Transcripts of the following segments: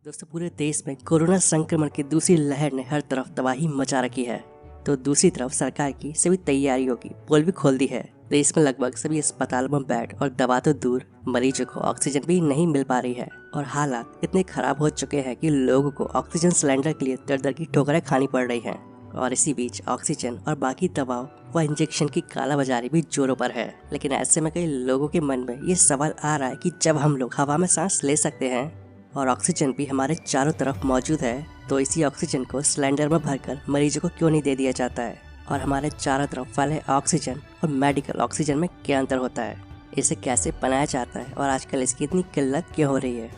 दोस्तों पूरे देश में कोरोना संक्रमण की दूसरी लहर ने हर तरफ तबाही मचा रखी है। तो दूसरी तरफ सरकार की सभी तैयारियों की पोल भी खोल दी है। देश में लगभग सभी अस्पतालों में बेड और दवा तो दूर, मरीजों को ऑक्सीजन भी नहीं मिल पा रही है और हालात इतने खराब हो चुके हैं कि लोगों को ऑक्सीजन सिलेंडर के लिए दर दर की ठोकरें खानी पड़ रही हैं। और इसी बीच ऑक्सीजन और बाकी दवाओं व इंजेक्शन की कालाबाजारी भी जोरों पर है। लेकिन ऐसे में कई लोगों के मन में ये सवाल आ रहा है कि जब हम लोग हवा में सांस ले सकते हैं और ऑक्सीजन भी हमारे चारों तरफ मौजूद है, तो इसी ऑक्सीजन को सिलेंडर में भरकर मरीजों को क्यों नहीं दे दिया जाता है। और हमारे चारों तरफ फैले ऑक्सीजन और मेडिकल ऑक्सीजन में क्या अंतर होता है, इसे कैसे बनाया जाता है और आजकल इसकी इतनी किल्लत क्यों हो रही है।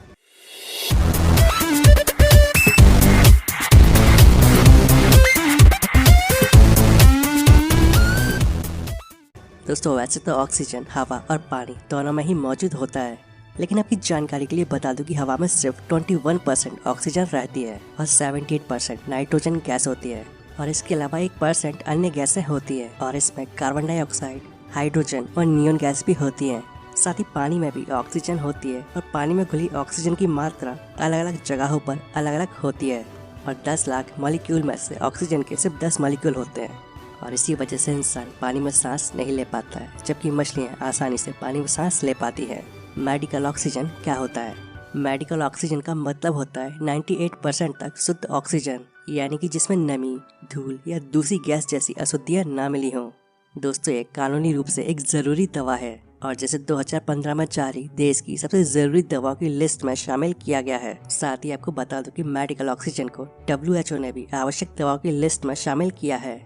दोस्तों वैसे तो ऑक्सीजन हवा और पानी दोनों में ही मौजूद होता है, लेकिन आपकी जानकारी के लिए बता दूं कि हवा में सिर्फ 21% ऑक्सीजन रहती है और 78% नाइट्रोजन गैस होती है और इसके अलावा 1% अन्य गैसें होती है और इसमें कार्बन डाइऑक्साइड, हाइड्रोजन और नियोन गैस भी होती है। साथ ही पानी में भी ऑक्सीजन होती है और पानी में घुली ऑक्सीजन की मात्रा अलग अलग जगहों पर अलग अलग होती है और 10 लाख मॉलिक्यूल में से ऑक्सीजन के सिर्फ 10 मॉलिक्यूल होते हैं और इसी वजह से इंसान पानी में सांस नहीं ले पाता है, जबकि मछलियाँ आसानी से पानी में सांस ले पाती है। मेडिकल ऑक्सीजन क्या होता है? मेडिकल ऑक्सीजन का मतलब होता है 98% तक शुद्ध ऑक्सीजन, यानी कि जिसमें नमी, धूल या दूसरी गैस जैसी अशुद्धियाँ ना मिली हों। दोस्तों ये कानूनी रूप से एक ज़रूरी दवा है और जिसे 2015 में जारी देश की सबसे ज़रूरी दवाओं की लिस्ट में शामिल किया गया है। साथ ही आपको बता दूं कि मेडिकल ऑक्सीजन को WHO ने भी आवश्यक दवाओं की लिस्ट में शामिल किया है।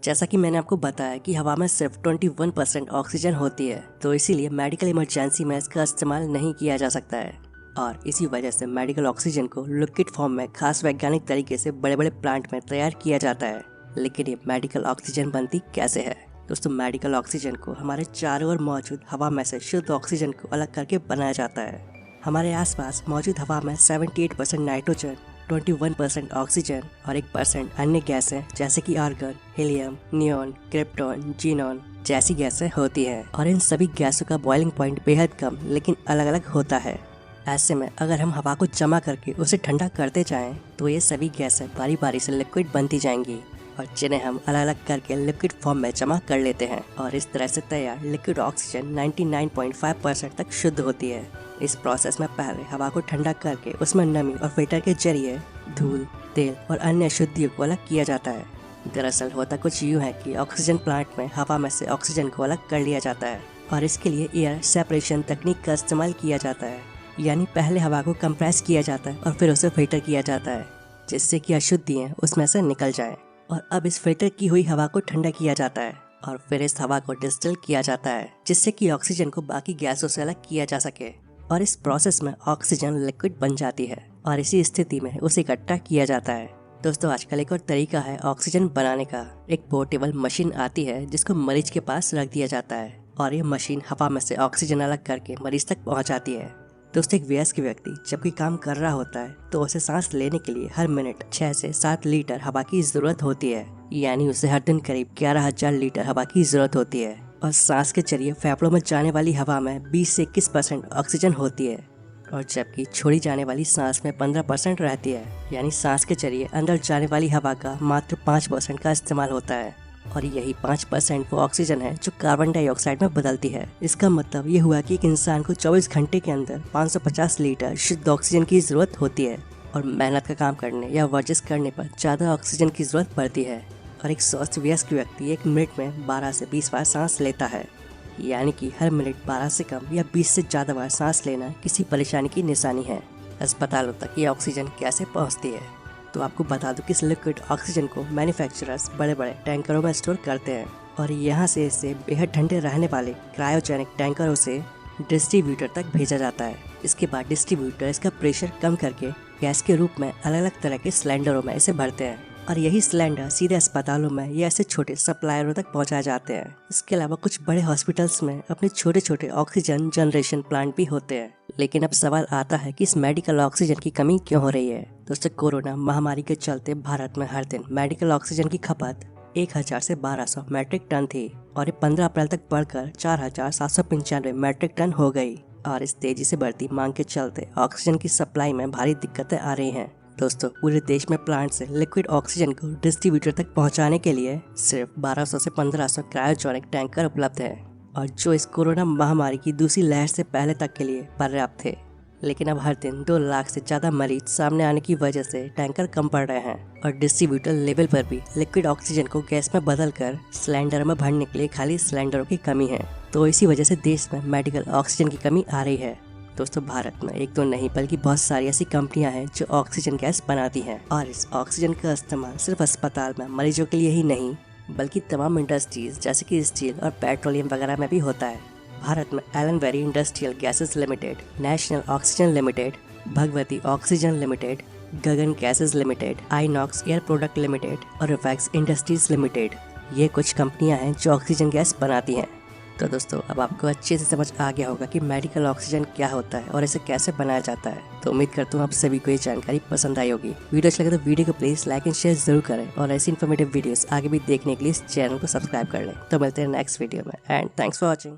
जैसा कि मैंने आपको बताया कि हवा में सिर्फ 21% ऑक्सीजन होती है, तो इसीलिए मेडिकल इमरजेंसी में इसका इस्तेमाल नहीं किया जा सकता है और इसी वजह से मेडिकल ऑक्सीजन को लिक्विड फॉर्म में खास वैज्ञानिक तरीके से बड़े बड़े प्लांट में तैयार किया जाता है। लेकिन ये मेडिकल ऑक्सीजन बनती कैसे है? दोस्तों मेडिकल ऑक्सीजन को हमारे चारों ओर मौजूद हवा में से शुद्ध ऑक्सीजन को अलग करके बनाया जाता है। हमारे आसपास मौजूद हवा में 78% नाइट्रोजन, 21% ऑक्सीजन और 1% अन्य गैसें जैसे कि argon, helium, neon, krypton, xenon जैसी गैसें होती हैं और इन सभी गैसों का बॉइलिंग पॉइंट बेहद कम लेकिन अलग अलग होता है। ऐसे में अगर हम हवा को जमा करके उसे ठंडा करते जाएं, तो ये सभी गैसें बारी बारी से लिक्विड बनती जाएंगी और जिन्हें हम अलग अलग करके लिक्विड फॉर्म में जमा कर लेते हैं और इस तरह से तैयार लिक्विड ऑक्सीजन 99.5% तक शुद्ध होती है। इस प्रोसेस में पहले हवा को ठंडा करके उसमें नमी और फिल्टर के जरिए धूल, तेल और अन्य अशुद्धियों को अलग किया जाता है। दरअसल होता कुछ यूँ है कि ऑक्सीजन प्लांट में हवा में से ऑक्सीजन को अलग कर लिया जाता है और इसके लिए एयर सेपरेशन तकनीक का इस्तेमाल किया जाता है, यानी पहले हवा को कंप्रेस किया जाता है और फिर उसे फिल्टर किया जाता है जिससे कि अशुद्धियाँ उसमें से निकल जाएं। और अब इस फिल्टर की हुई हवा को ठंडा किया जाता है और फिर इस हवा को डिस्टिल किया जाता है जिससे कि ऑक्सीजन को बाकी गैसों से अलग किया जा सके और इस प्रोसेस में ऑक्सीजन लिक्विड बन जाती है और इसी स्थिति में उसे इकट्ठा किया जाता है। दोस्तों आजकल एक और तरीका है ऑक्सीजन बनाने का। एक पोर्टेबल मशीन आती है जिसको मरीज के पास रख दिया जाता है और ये मशीन हवा में से ऑक्सीजन अलग करके मरीज तक पहुंचाती है। दोस्तों एक वयस्क व्यक्ति जब कोई काम कर रहा होता है तो उसे सांस लेने के लिए हर मिनट 6 से 7 लीटर हवा की जरूरत होती है, यानी उसे हर दिन करीब 11,000 लीटर हवा की जरूरत होती है और सांस के जरिए फेफड़ों में जाने वाली हवा में 20 से 21% ऑक्सीजन होती है और जबकि छोड़ी जाने वाली सांस में 15% रहती है, यानी सांस के जरिए अंदर जाने वाली हवा का मात्र 5% का इस्तेमाल होता है और यही 5% वो ऑक्सीजन है जो कार्बन डाइऑक्साइड में बदलती है। इसका मतलब ये हुआ कि एक इंसान को 24 घंटे के अंदर 550 लीटर शुद्ध ऑक्सीजन की जरूरत होती है और मेहनत का काम करने या वर्जिश करने पर ज़्यादा ऑक्सीजन की जरूरत पड़ती है और एक स्वस्थ वयस्क व्यक्ति 1 मिनट में 12 से 20 बार सांस लेता है, यानी कि हर मिनट 12 से कम या 20 से ज़्यादा बार सांस लेना किसी परेशानी की निशानी है। अस्पतालों तक ये ऑक्सीजन कैसे पहुँचती है? तो आपको बता दूं कि इस लिक्विड ऑक्सीजन को मैन्युफैक्चरर्स बड़े बड़े टैंकरों में स्टोर करते हैं और यहाँ से इसे बेहद ठंडे रहने वाले क्रायोजेनिक टैंकरों से डिस्ट्रीब्यूटर तक भेजा जाता है। इसके बाद डिस्ट्रीब्यूटर इसका प्रेशर कम करके गैस के रूप में अलग अलग तरह के सिलेंडरों में इसे भरते हैं और यही सिलेंडर सीधे अस्पतालों में या ऐसे छोटे सप्लायरों तक पहुंचाए जाते हैं। इसके अलावा कुछ बड़े हॉस्पिटल्स में अपने छोटे छोटे ऑक्सीजन जनरेशन प्लांट भी होते हैं। लेकिन अब सवाल आता है कि इस मेडिकल ऑक्सीजन की कमी क्यों हो रही है। दोस्तों कोरोना महामारी के चलते भारत में हर दिन मेडिकल ऑक्सीजन की खपत 1000 से 1200 मैट्रिक टन थी और ये 15 अप्रैल तक बढ़कर 4795 मैट्रिक टन हो गई और इस तेजी से बढ़ती मांग के चलते ऑक्सीजन की सप्लाई में भारी दिक्कतें आ रही हैं। दोस्तों, पूरे देश में प्लांट से लिक्विड ऑक्सीजन को डिस्ट्रीब्यूटर तक पहुंचाने के लिए सिर्फ 1200 से 1500 क्रायोजेनिक टैंकर उपलब्ध है, और जो इस कोरोना महामारी की दूसरी लहर से पहले तक के लिए पर्याप्त थे। लेकिन अब हर दिन 2 लाख से ज़्यादा मरीज सामने आने की वजह से टैंकर कम पड़ रहे हैं, और डिस्ट्रीब्यूटर लेवल पर भी लिक्विड ऑक्सीजन को गैस में बदलकर सिलेंडर में भरने के लिए खाली सिलेंडरों की कमी है। तो इसी वजह से देश में मेडिकल ऑक्सीजन की कमी आ रही है। दोस्तों, भारत में एक तो नहीं बल्कि बहुत सारी ऐसी कंपनियां हैं जो ऑक्सीजन गैस बनाती हैं, और इस ऑक्सीजन का इस्तेमाल सिर्फ अस्पताल में मरीजों के लिए ही नहीं बल्कि तमाम इंडस्ट्रीज जैसे कि स्टील और पेट्रोलियम वगैरह में भी होता है। भारत में Ellenbarrie industrial gases limited, national oxygen limited, Bhagwati oxygen limited, Gagan gases limited, Inox air product limited और रिफैक्स इंडस्ट्रीज लिमिटेड, ये कुछ कंपनियां हैं जो ऑक्सीजन गैस बनाती हैं। तो दोस्तों, अब आपको अच्छे से समझ आ गया होगा कि मेडिकल ऑक्सीजन क्या होता है और इसे कैसे बनाया जाता है। तो उम्मीद करता हूँ आप सभी को ये जानकारी पसंद आई होगी। वीडियो अच्छा लगे तो वीडियो को प्लीज लाइक एंड शेयर जरूर करें, और ऐसी इन्फॉर्मेटिव वीडियोस आगे भी देखने के लिए इस चैनल को सब्सक्राइब कर लें। तो मिलते हैं नेक्स्ट वीडियो में, एंड थैंक्स फॉर वॉचिंग।